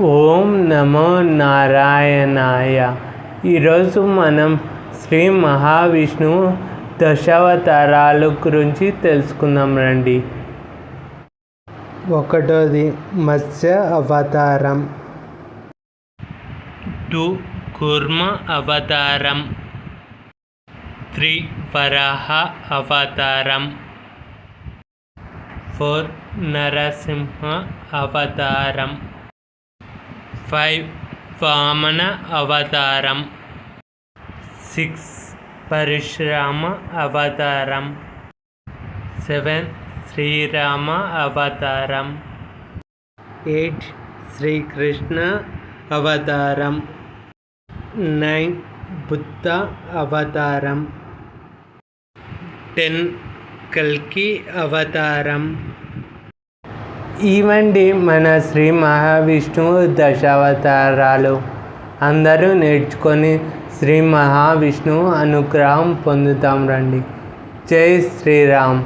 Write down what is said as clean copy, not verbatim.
ఓం నమో నారాయణాయ. ఈరోజు మనం శ్రీ మహావిష్ణువు దశావతారాలు గురించి తెలుసుకుందాం రండి. ఒకటోది మత్స్య అవతారం, 2 కూర్మ అవతారం, 3 వరాహ అవతారం, 4 నరసింహ అవతారం, 5 వామన అవతారం, 6 పరశురామ అవతారం, 7 శ్రీరామ అవతారం, 8 శ్రీకృష్ణ అవతారం, 9 బుద్ధ అవతారం, 10 కల్కి అవతారం. ఇవండి మన శ్రీ మహావిష్ణువు దశావతారాలు. అందరూ నేర్చుకొని శ్రీ మహావిష్ణువు అనుగ్రహం పొందుతాం రండి. జై శ్రీరామ్.